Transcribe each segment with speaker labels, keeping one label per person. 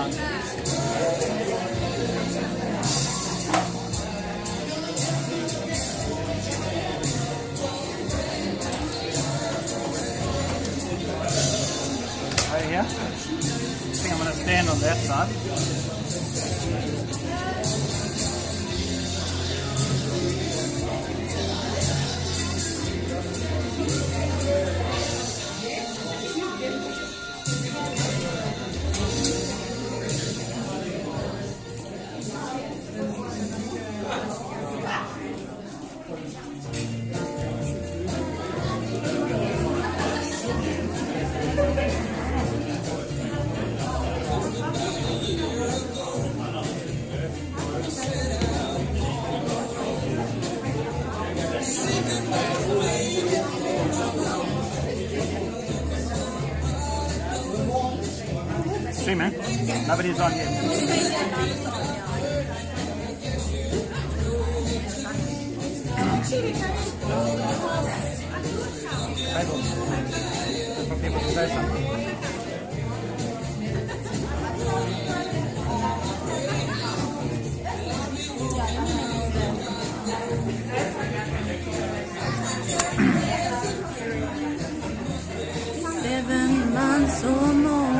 Speaker 1: Right here. I think I'm going to stand on that side. Streaming. Nobody's on yet. Tables. For people to say something.
Speaker 2: Months or more.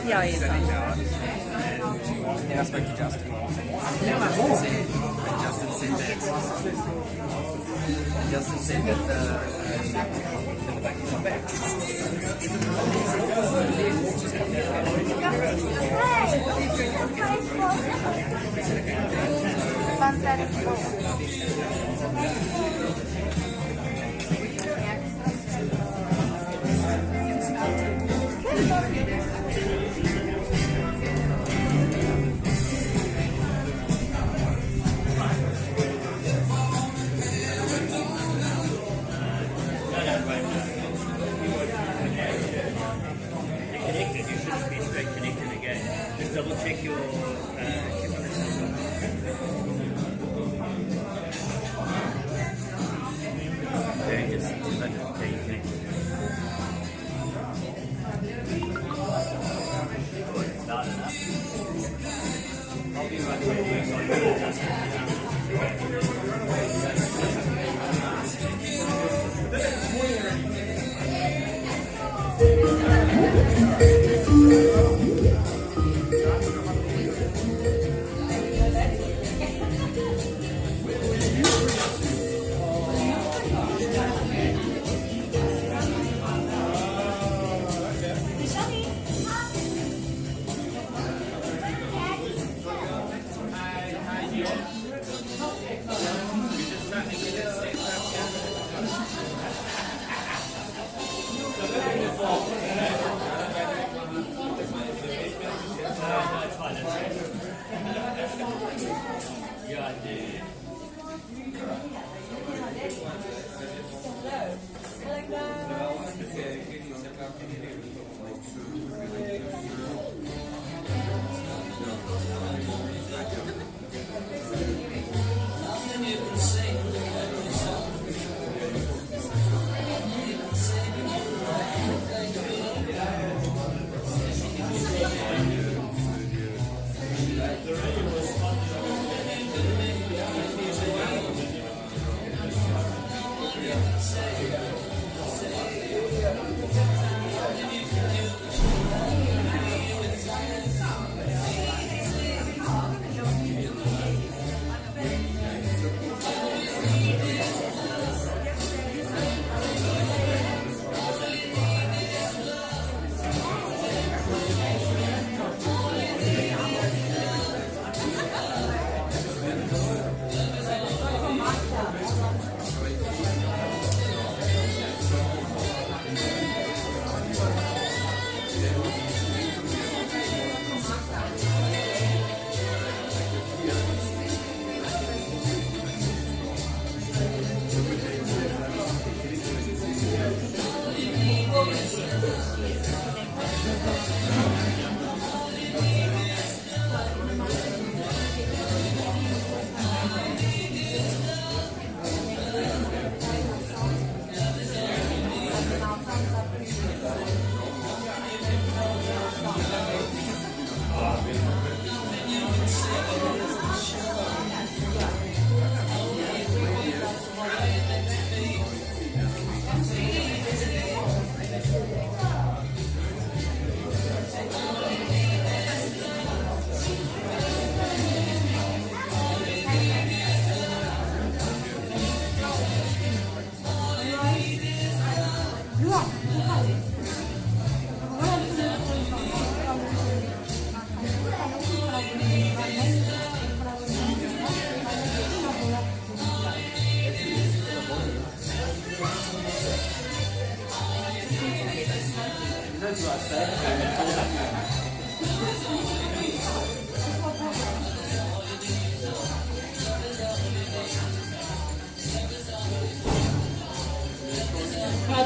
Speaker 2: Ja, jeden Fall.
Speaker 1: Yeah, I spoke to Justin.
Speaker 3: Justin said that the back is not back.
Speaker 4: Double check your just let it take it. Not enough. I'll be right Yeah, I did.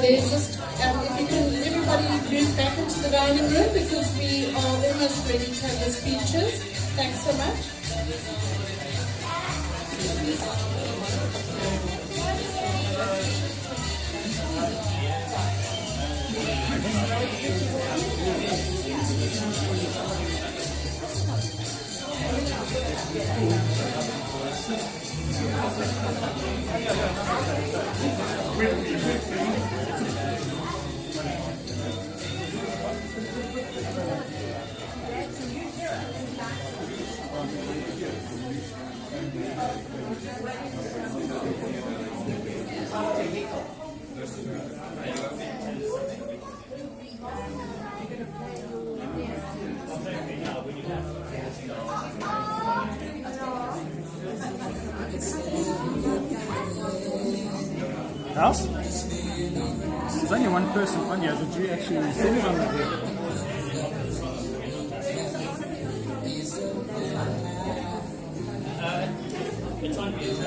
Speaker 5: There's just, if you can, everybody move back into the dining room because we are almost ready to have the speeches. Thanks so much.
Speaker 1: House? There's only one person on here. Did you actually send it on the video?
Speaker 4: It's on mute.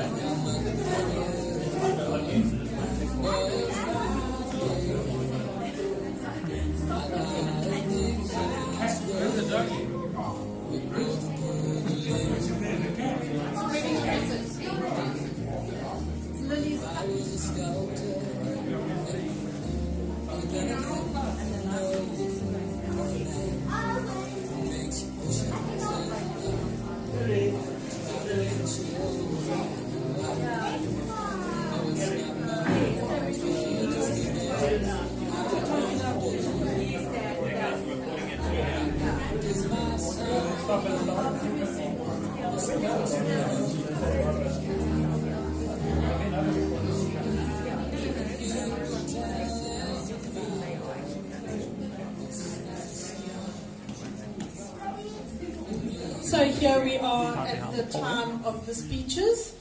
Speaker 5: So here we are at the time of the speeches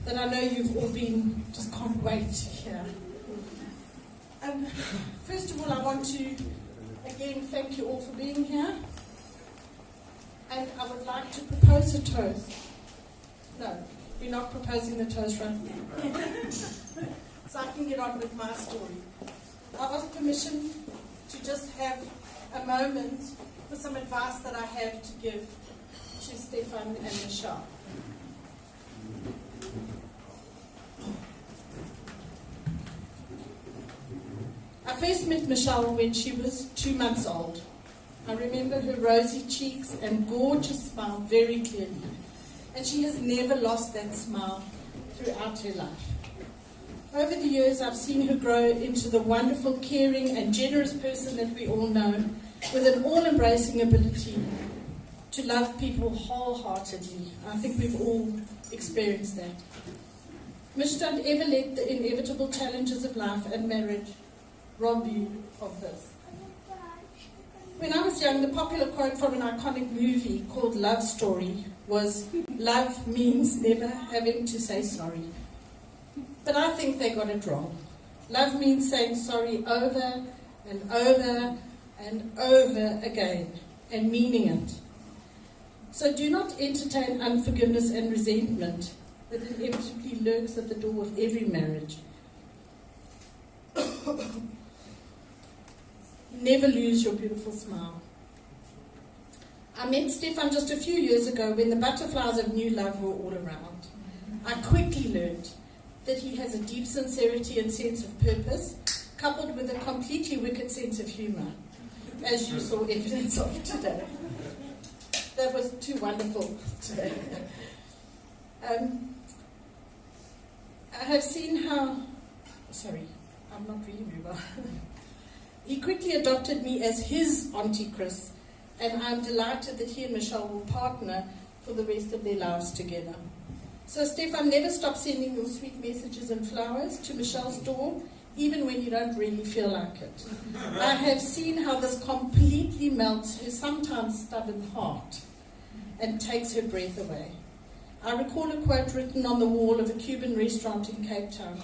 Speaker 5: that I know you've all been, just can't wait to hear. First of all, I want to again thank you all for being here. And I would like to propose a toast. No, we're not proposing the toast right now. So I can get on with my story. I ask permission to just have a moment for some advice that I have to give to Stefan and Michelle. I first met Michelle when she was 2 months old. I remember her rosy cheeks and gorgeous smile very clearly. And she has never lost that smile throughout her life. Over the years, I've seen her grow into the wonderful, caring and generous person that we all know, with an all-embracing ability to love people wholeheartedly. I think we've all experienced that. Mish, don't ever let the inevitable challenges of life and marriage rob you of this. When I was young, the popular quote from an iconic movie called Love Story was, "Love means never having to say sorry." But I think they got it wrong. Love means saying sorry over and over and over again, and meaning it. So do not entertain unforgiveness and resentment that inevitably lurks at the door of every marriage. Never lose your beautiful smile. I met Stefan just a few years ago when the butterflies of new love were all around. I quickly learned that he has a deep sincerity and sense of purpose, coupled with a completely wicked sense of humour, as you saw evidence of today. That was too wonderful today. I have seen how... Sorry, I'm not reading very well. He quickly adopted me as his Auntie Chris, and I'm delighted that he and Michelle will partner for the rest of their lives together. So Stefan, never stop sending your sweet messages and flowers to Michelle's door, even when you don't really feel like it. I have seen how this completely melts her sometimes stubborn heart and takes her breath away. I recall a quote written on the wall of a Cuban restaurant in Cape Town.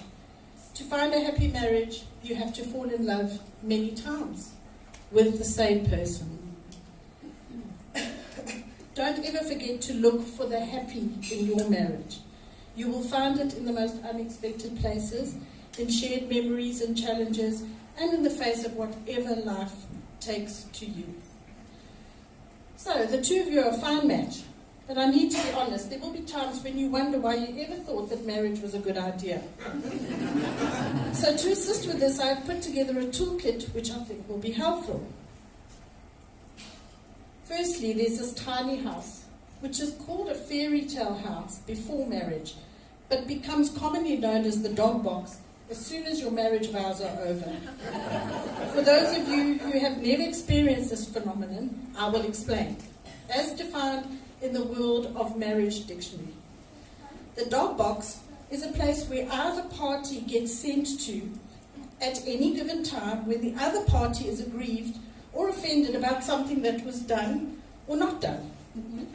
Speaker 5: To find a happy marriage, you have to fall in love many times with the same person. Don't ever forget to look for the happy in your marriage. You will find it in the most unexpected places, in shared memories and challenges, and in the face of whatever life takes to you. So, the two of you are a fine match. But I need to be honest, there will be times when you wonder why you ever thought that marriage was a good idea. So to assist with this, I've put together a toolkit which I think will be helpful. Firstly, there's this tiny house, which is called a fairy tale house before marriage, but becomes commonly known as the dog box as soon as your marriage vows are over. For those of you who have never experienced this phenomenon, I will explain. As defined in the World of Marriage Dictionary, the dog box is a place where either party gets sent to at any given time when the other party is aggrieved or offended about something that was done or not done.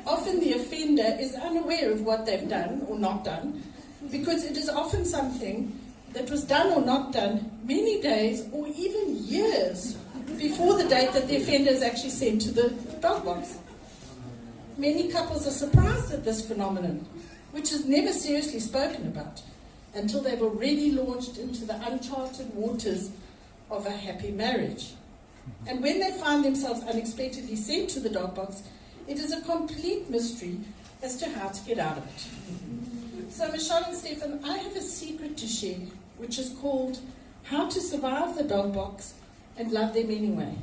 Speaker 5: Often the offender is unaware of what they've done or not done, because it is often something that was done or not done many days or even years before the date that the offender is actually sent to the dog box. Many couples are surprised at this phenomenon, which is never seriously spoken about until they've already launched into the uncharted waters of a happy marriage. And when they find themselves unexpectedly sent to the dog box, it is a complete mystery as to how to get out of it. So Michelle and Stefan, I have a secret to share, which is called How to Survive the Dog Box and Love Them Anyway.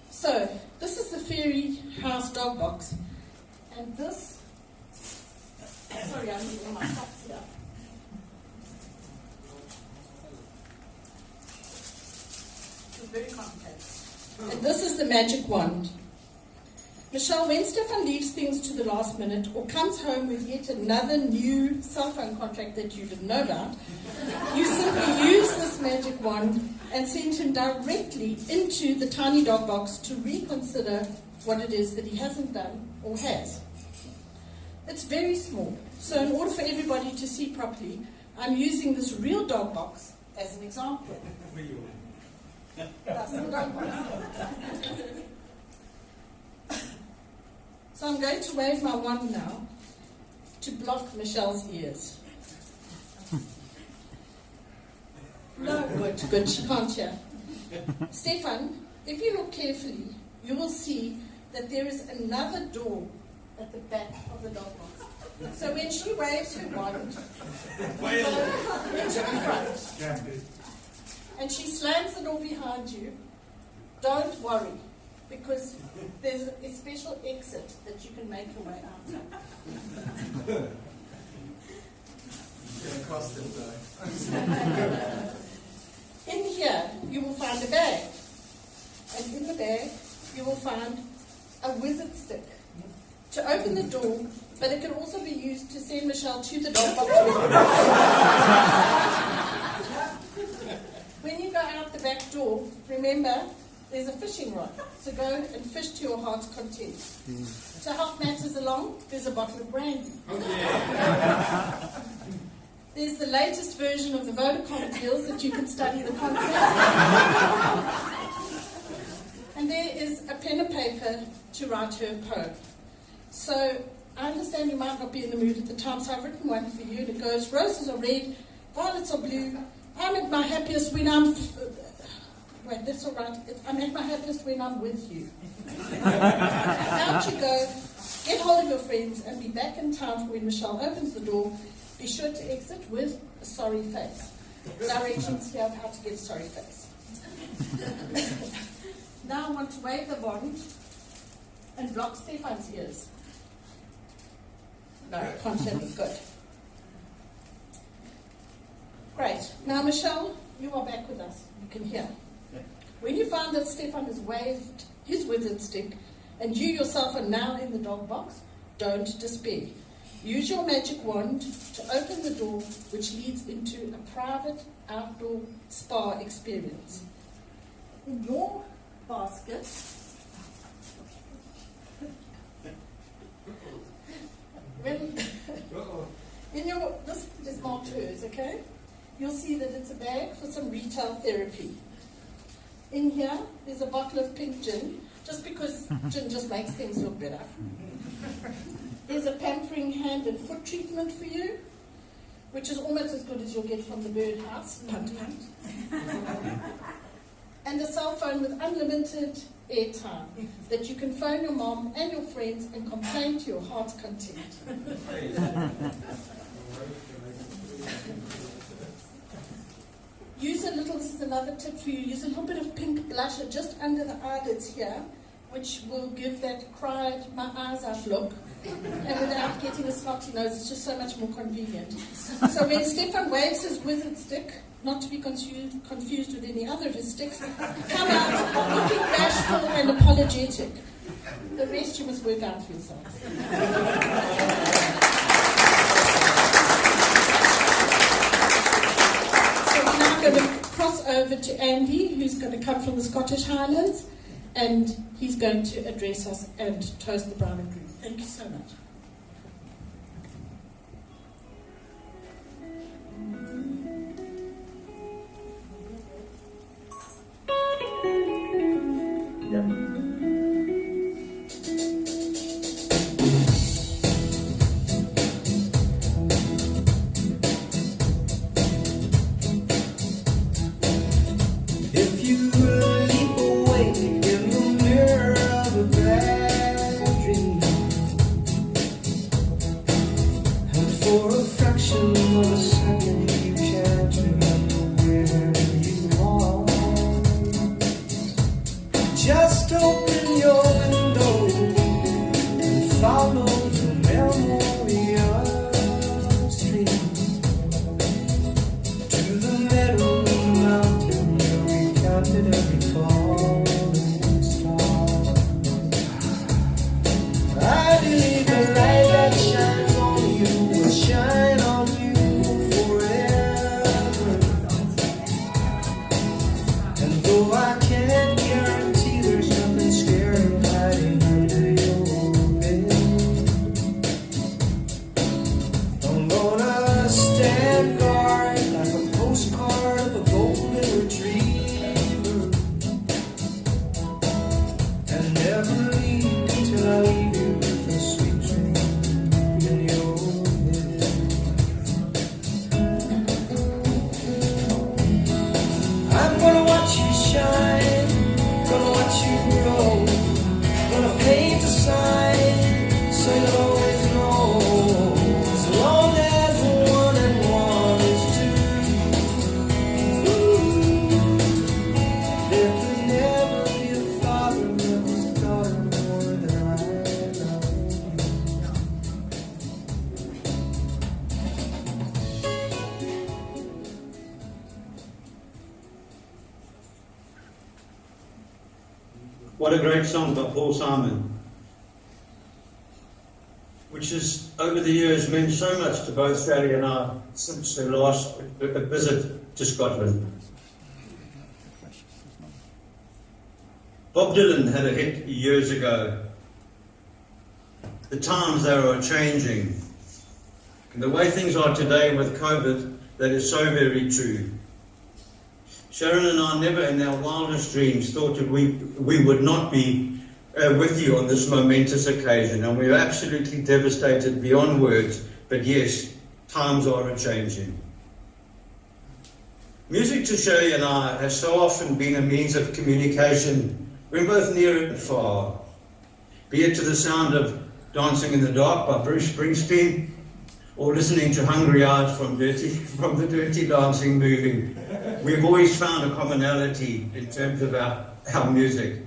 Speaker 5: So, this is the fairy house dog box, and this, sorry, I'm using my cups here. It's very complicated. And this is the magic wand. Michelle, when Stefan leaves things to the last minute or comes home with yet another new cell phone contract that you didn't know about, you simply use this magic wand and send him directly into the tiny dog box to reconsider what it is that he hasn't done or has. It's very small, so in order for everybody to see properly, I'm using this real dog box as an example. That's the dog box. So I'm going to wave my wand now to block Michelle's ears. No, good, she can't hear. Stefan, if you look carefully, you will see that there is another door at the back of the dog box. So when she waves her wand, we go into the front, and she slams the door behind you, don't worry, because there's a special exit that you can make your way out.
Speaker 3: Across the door.
Speaker 5: In here, you will find a bag. And in the bag, you will find a wizard stick to open the door, but it can also be used to send Michelle to the dog box. When you go out the back door, remember, there's a fishing rod. So go and fish to your heart's content. To help matters along, there's a bottle of brandy. There's the latest version of the Vodacom deals that you can study the content. And there is a pen and paper to write her a poem. So I understand you might not be in the mood at the time, so I've written one for you, and it goes, roses are red, violets are blue, I'm at my happiest when I'm... Wait, that's all right. I'm at my happiest when I'm with you. Out you go. Get hold of your friends and be back in time for when Michelle opens the door. Be sure to exit with a sorry face. Directions here of how to get a sorry face. Now I want to wave the wand and block Stefan's ears. No, I can't hear them. Good. Great. Now, Michelle, you are back with us. You can hear. When you find that Stefan has waved his wizard stick and you yourself are now in the dog box, don't despair. Use your magic wand to open the door which leads into a private outdoor spa experience. In your basket, this is marked hers, okay? You'll see that it's a bag for some retail therapy. In here, there's a bottle of pink gin, just because gin just makes things look better. There's a pampering hand and foot treatment for you, which is almost as good as you'll get from the birdhouse. Punt, punt. And a cell phone with unlimited airtime that you can phone your mom and your friends and complain to your heart's content. This is another tip for you, use a little bit of pink blusher just under the eyelids here, which will give that cried my eyes out look. And without getting a snotty nose, it's just so much more convenient. So when Stefan waves his wizard stick, not to be confused with any other of his sticks, come out looking bashful and apologetic. The rest you must work out for yourselves. So we're now going to cross over to Andy, who's going to come from the Scottish Highlands, and he's going to address us and toast the bride and groom. Thank you so much.
Speaker 6: Just open your window and follow the memorial stream to the meadow and the mountain where we counted every falling star. I believe the light that shines on you will shine on you forever. And though I can't guarantee there's nothing scary hiding under your bed, I'm gonna stand guard like a postcard of a golden retriever, and never leave until I leave you with a sweet dream in your head. I'm gonna watch you shine, gonna watch you grow, gonna paint a sign so you'll always know. As long as 1 and 1 is 2, there could never be a father that was daughter more than I love you.
Speaker 7: What a great song by Paul Simon, which has over the years meant so much to both Sally and I since the last visit to Scotland. Bob Dylan had a hit years ago. The times they are changing. And the way things are today with COVID, that is so very true. Sharon and I never in our wildest dreams thought that we would not be with you on this momentous occasion, and we're absolutely devastated beyond words, but yes, times are a-changing. Music to Shirley and I has so often been a means of communication when both near and far, be it to the sound of Dancing in the Dark by Bruce Springsteen, or listening to Hungry Eyes from the Dirty Dancing movie. We've always found a commonality in terms of our music.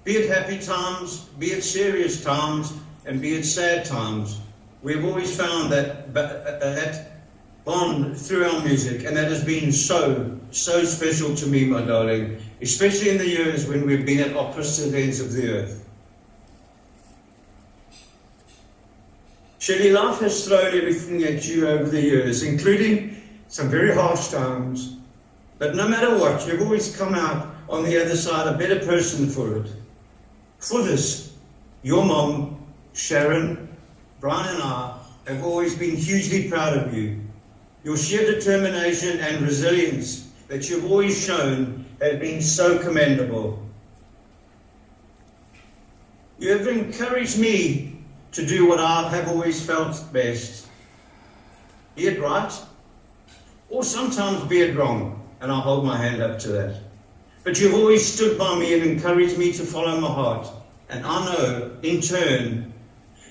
Speaker 7: Be it happy times, be it serious times, and be it sad times, we've always found that bond through our music, and that has been so special to me, my darling, especially in the years when we've been at opposite ends of the earth. Shirley, life has thrown everything at you over the years, including some very harsh times. But no matter what, you've always come out on the other side a better person for it. For this, your mom, Sharon, Brian and I have always been hugely proud of you. Your sheer determination and resilience that you've always shown have been so commendable. You have encouraged me to do what I have always felt best, be it right, or sometimes be it wrong, and I'll hold my hand up to that. But you've always stood by me and encouraged me to follow my heart, and I know, in turn,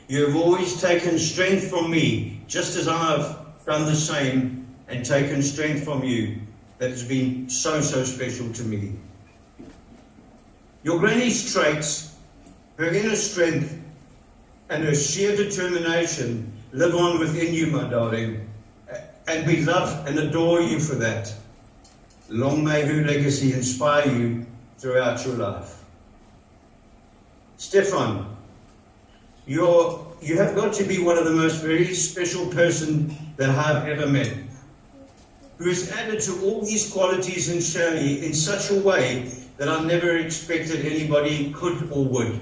Speaker 7: you have always taken strength from me, just as I've done the same and taken strength from you. That has been so special to me. Your granny's traits, her inner strength, and her sheer determination live on within you, my darling, and we love and adore you for that. Long may her legacy inspire you throughout your life. Stefan, you have got to be one of the most very special person that I have ever met, who has added to all these qualities in Shirley in such a way that I never expected anybody could or would.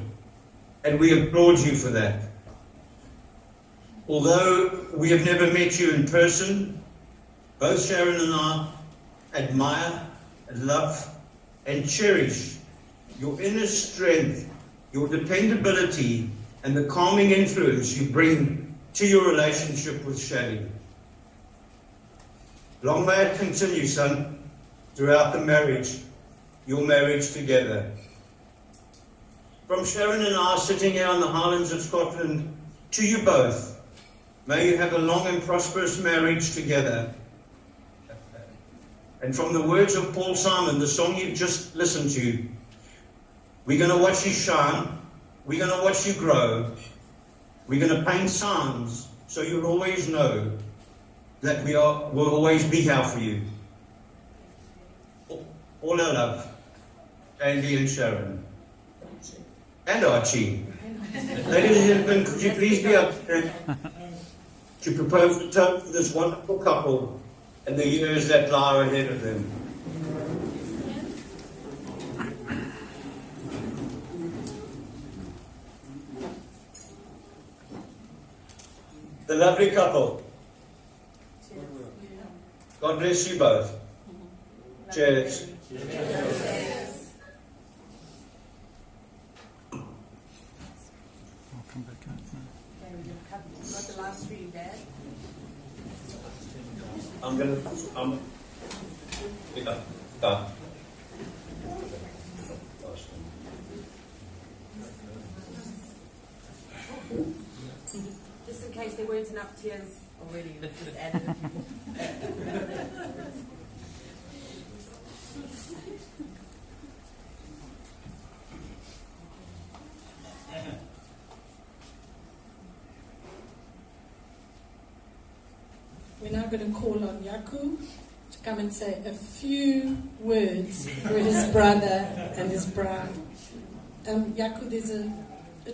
Speaker 7: And we applaud you for that. Although we have never met you in person, both Sharon and I admire, love, and cherish your inner strength, your dependability, and the calming influence you bring to your relationship with Shirley. Long may it continue, son, throughout the marriage, your marriage together. From Sharon and I sitting here in the Highlands of Scotland, to you both, may you have a long and prosperous marriage together. And from the words of Paul Simon, the song you've just listened to, we're going to watch you shine, we're going to watch you grow, we're going to paint signs so you'll always know that we'll always be here for you. All our love, Andy and Sharon. And Archie. Ladies and gentlemen, could you please be up here to propose the toast for this wonderful couple and the years that lie ahead of them. The lovely couple. God bless you both. Cheers.
Speaker 8: Just in case there weren't enough tears already, just added a few.
Speaker 5: We're now going to call on Yaku to come and say a few words for his brother and his bride. Yaku, there's a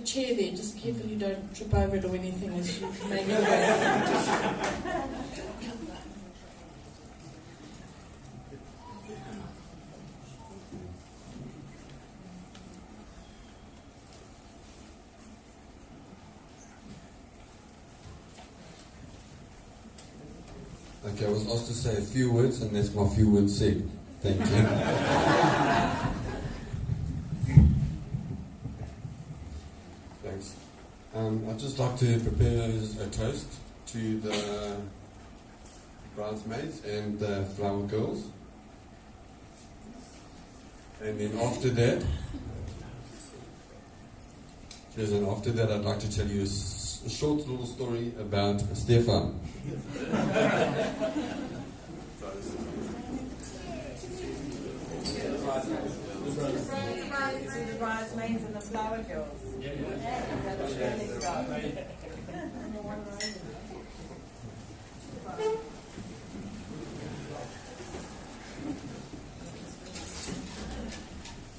Speaker 5: chair there. Just carefully don't trip over it or anything as you make your way.
Speaker 9: Okay, I was asked to say a few words, and that's my few words said. Thank you. Thanks. I'd just like to prepare a toast to the bridesmaids and flower girls. And then after that, I'd like to tell you a short little story about Stefan.
Speaker 8: The bridesmaids and the flower girls.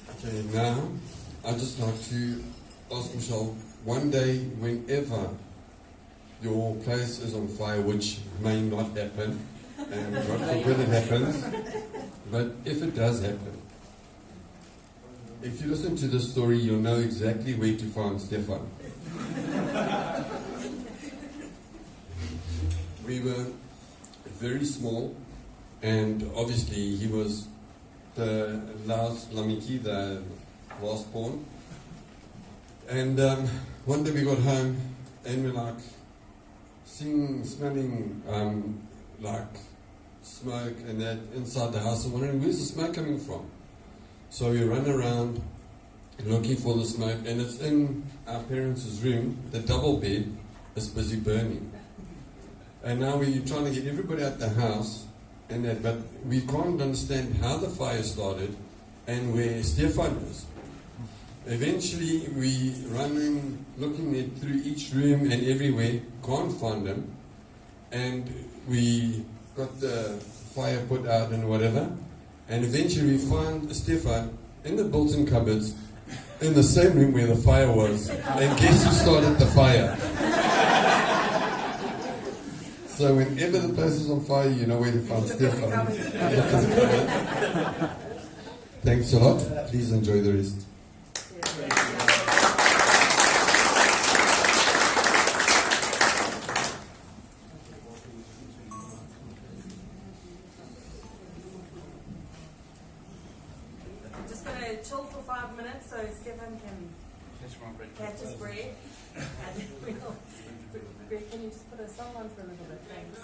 Speaker 9: Okay, now I'd just like to ask Michelle, one day whenever your place is on fire, which may not happen, and God forbid it happens, but if it does happen, if you listen to this story, you'll know exactly where to find Stefan. We were very small, and obviously he was the last Lamiki, the last born. And one day we got home, and we're like smelling like smoke and that inside the house, and wondering where's the smoke coming from. So we run around looking for the smoke, and it's in our parents' room. The double bed is busy burning. And now we're trying to get everybody out the house, and that, but we can't understand how the fire started and where Stefan is. Eventually we running, looking at through each room and everywhere, can't find him, and we got the fire put out and whatever. And eventually we find Stefan in the built-in cupboards in the same room where the fire was. And guess who started the fire? So whenever the place is on fire, you know where to find Stefan. Thanks a lot. Please enjoy the rest.
Speaker 8: Chill for 5 minutes so Stefan can catch his breath. And Greg, can you just put a song on for a little bit? Thanks.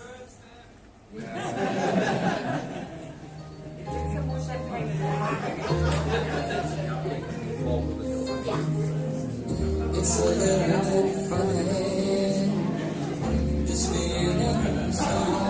Speaker 8: Drink some more champagne.
Speaker 6: It's a little funny, this feeling wonderful.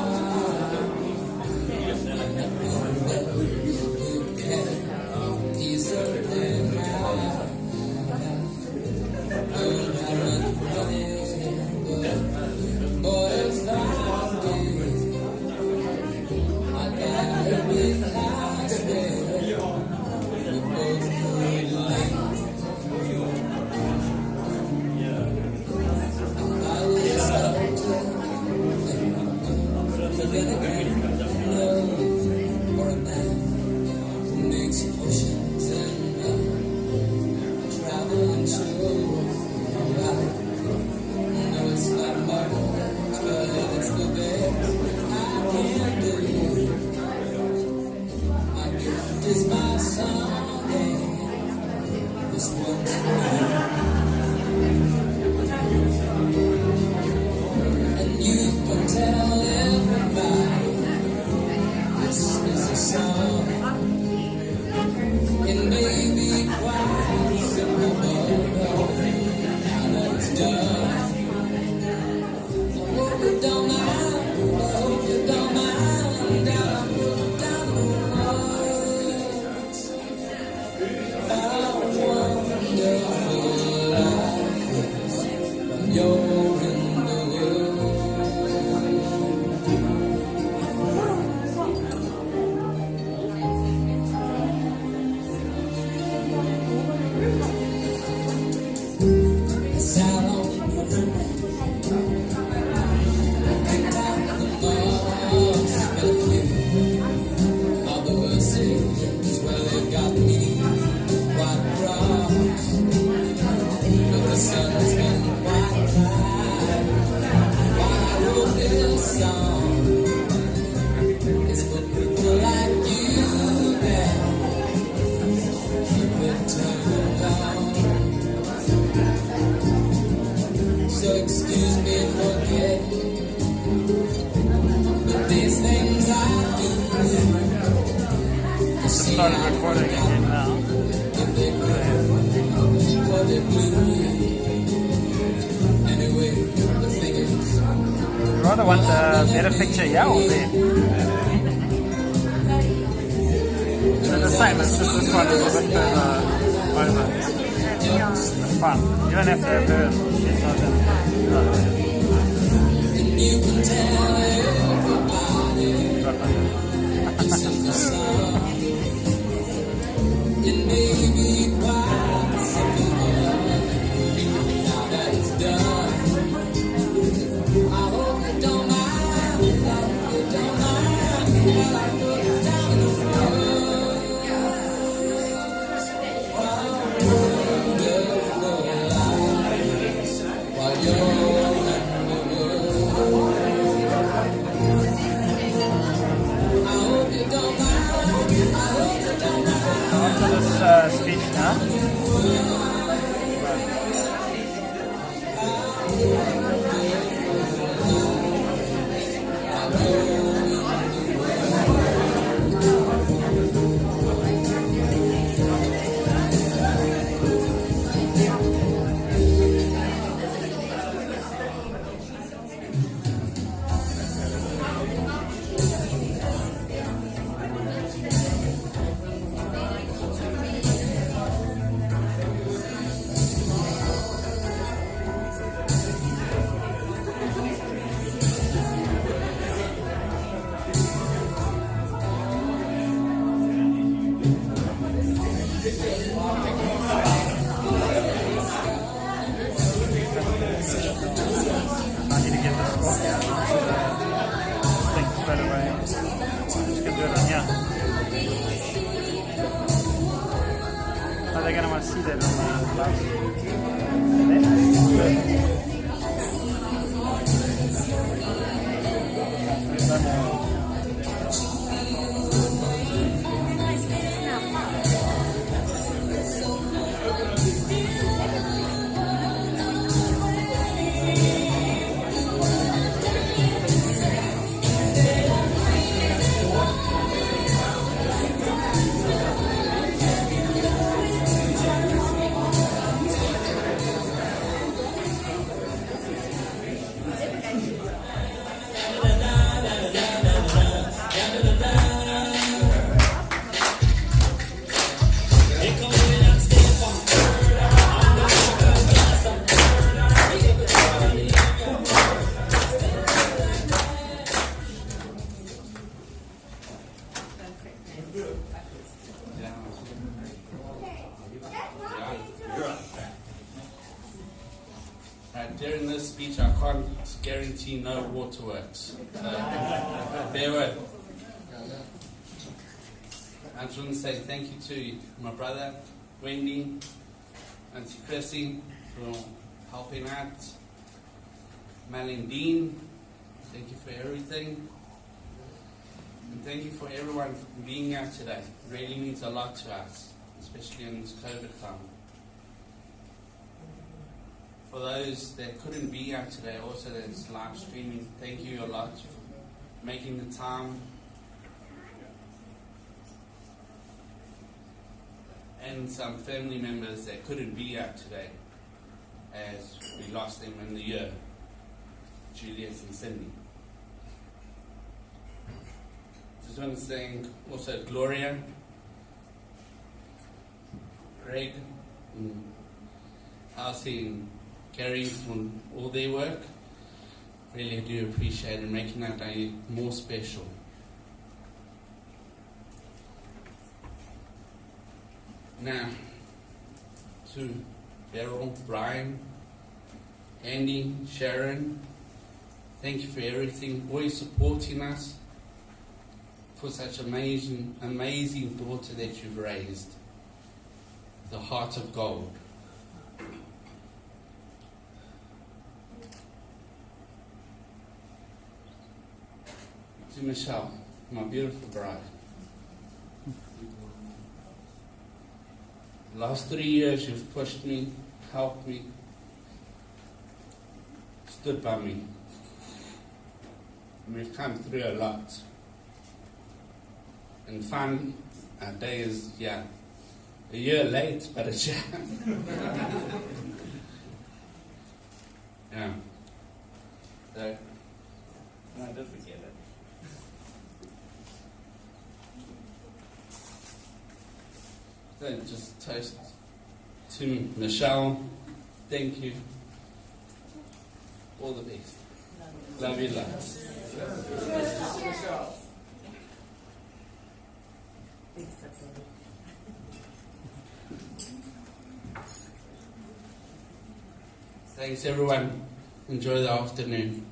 Speaker 1: started recording again now. You rather want a better picture here or there? They're the same, it's just this one is a bit further over. It's fun. You don't have to have her. She's not in. Speech now. They're going to want to see that on the last.
Speaker 10: During this speech, I can't guarantee no waterworks. So, bear with. I just want to say thank you to my brother, Wendy, Auntie Chrissy, for helping out. Malindine, thank you for everything. And thank you for everyone for being here today. It really means a lot to us, especially in this COVID time. For those that couldn't be here today, also that's live streaming, thank you a lot for making the time. And some family members that couldn't be here today, as we lost them in the year, Julius and Cindy. Just want to thank also Gloria, Greg, Elsie and Gary for all their work. Really do appreciate it, making that day more special. Now, to Beryl, Brian, Andy, Sharon, thank you for everything, always supporting us, for such amazing daughter that you've raised, the heart of gold. To Michelle, my beautiful bride. The last 3 years you've pushed me, helped me, stood by me. And we've come through a lot. and fun. Our day is, yeah, a year late, but it's, yeah. Yeah. So,
Speaker 1: No, don't forget it.
Speaker 10: so just toast to Michelle. Thank you. All the best. Love you lots. Thanks everyone. Enjoy the afternoon.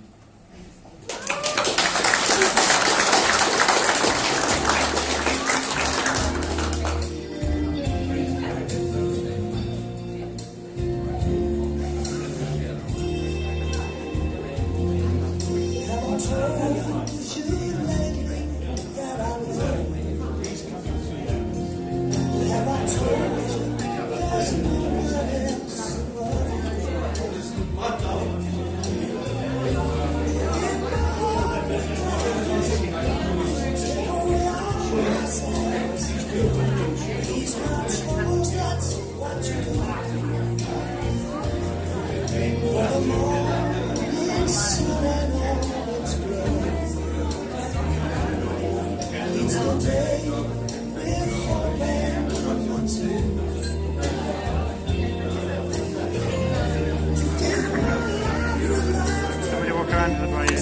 Speaker 1: Somebody walk around to the bar, yeah,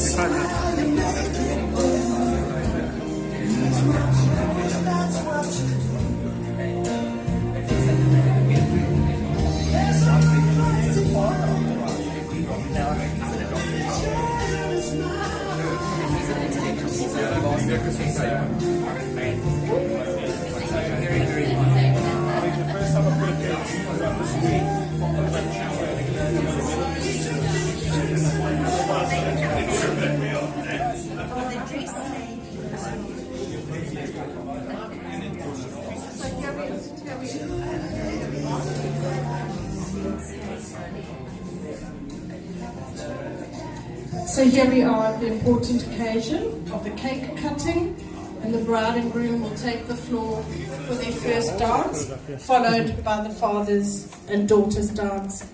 Speaker 5: So here we are at the important occasion of the cake cutting, and the bride and groom will take the floor for their first dance, followed by the father's and daughter's dance.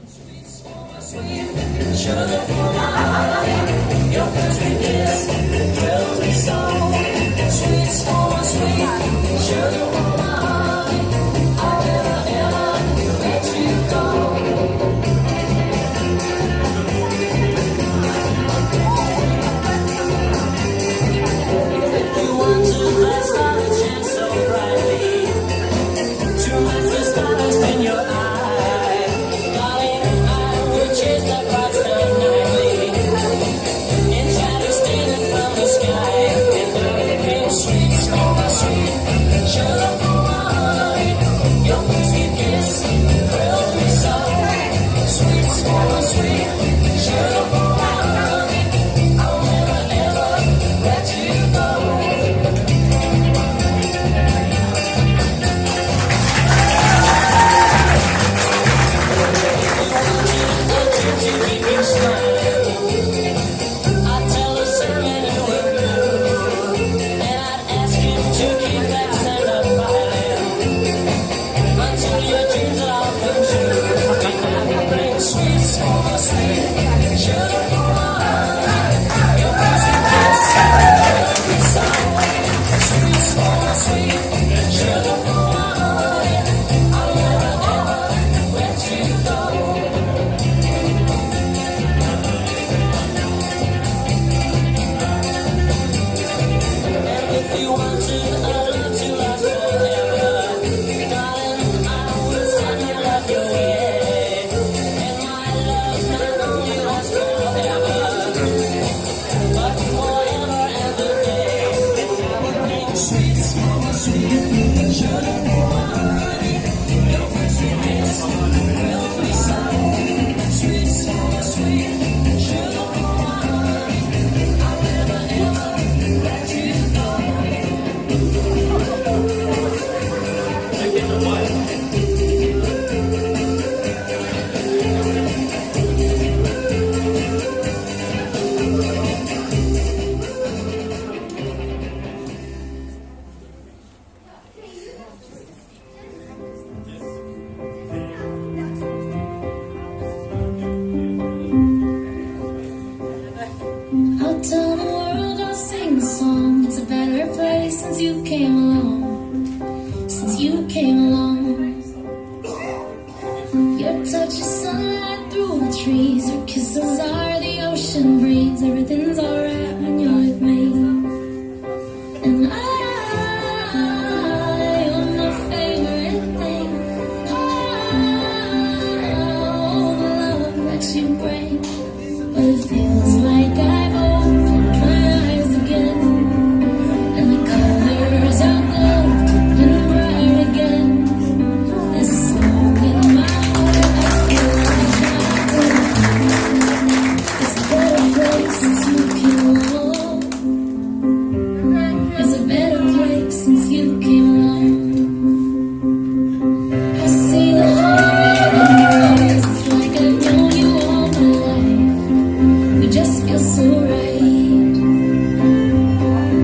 Speaker 6: Sweet, sweet, sweet,
Speaker 2: I'll tell the world, I'll sing a song. It's a better place since you came along. Since you came along. Your touch is sunlight through the trees. Your kisses are the ocean breeze. Everything's alright when you're with me. And you're my favorite thing. Oh, the love that you bring. But it feels like I've opened my eyes again. And the colors are gold and bright again. This song in my heart, I feel like it's a better place since you came along. It's a better place since you came along. I see the heart in your eyes. It's like I've known you all my life. We just feel so right.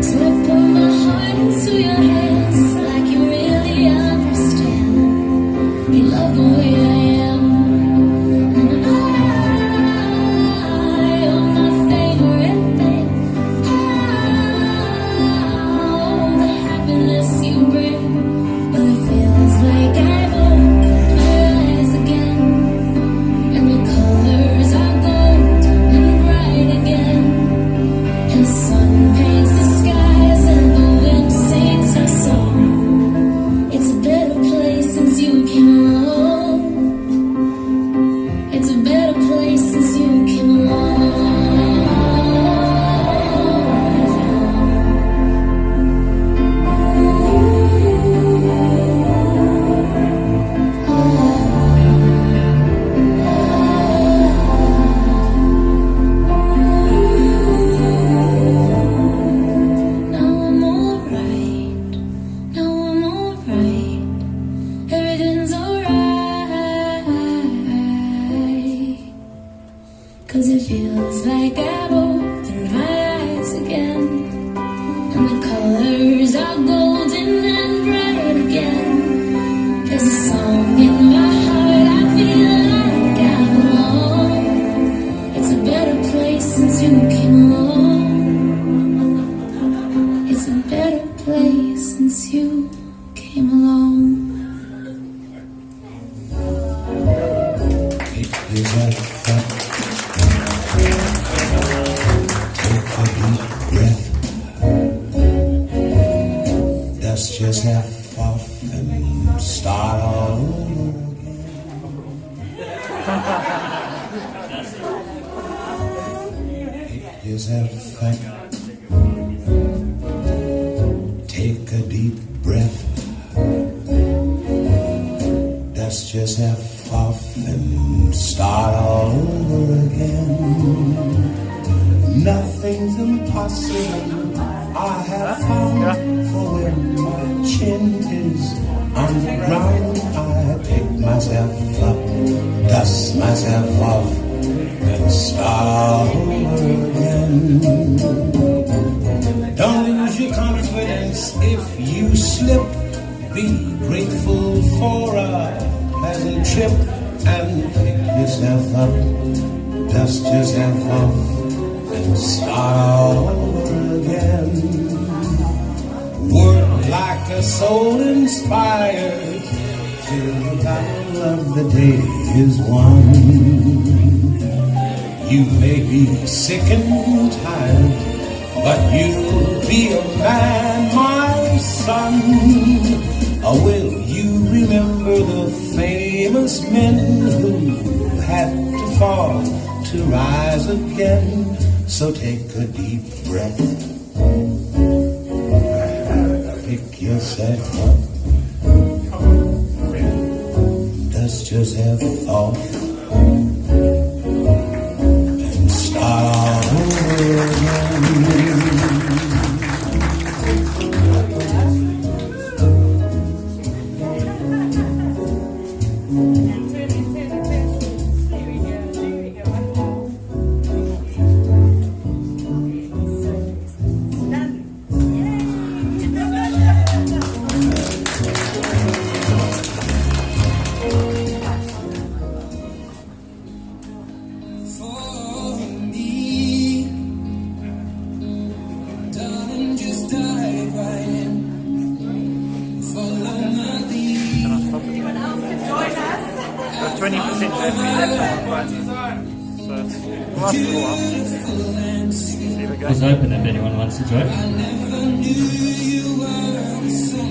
Speaker 2: So I put my heart into your hands. It's like you really understand. You love the way I am. And you're my favorite thing. Oh, the happiness you bring. But it feels like I've opened my eyes again. And the colors are gold and bright again. And the sun paints the skies and the wind sings her song. It's a better place since you came along. It's a better place since you came along. Now I'm alright. Now I'm alright. Everything's alright. 'Cause it feels like I've opened my eyes again. And the colors are golden and bright again. There's a song in my heart, I feel like I belong. It's a better place since you came along. It's a better place since you came along.
Speaker 6: It is a thought. Take a deep breath. Dust yourself off and start all over again. Pick yourself up. Take a deep breath. Dust yourself off and start all over again. Nothing's impossible, I have found. For when my chin is on the ground, I pick myself up, dust myself off, and start all over again. Don't lose your confidence if you slip. Be grateful for a pleasant trip and pick yourself up, dust yourself off, and start all over again. Work like a soul inspired till the battle of the day is won. You may be sick and tired, but you'll be a man, my son. Or will you remember the famous men who had to fall to rise again? So take a deep breath. Pick yourself up. Dust yourself off. And start all over again. dive right in. Follow my lead.
Speaker 1: Can I stop it?
Speaker 8: Anyone else can join us?
Speaker 1: Got 20% left in so it's last a little while. See if it
Speaker 4: It's
Speaker 1: goes.
Speaker 4: open if anyone wants to join.
Speaker 6: I never knew you were so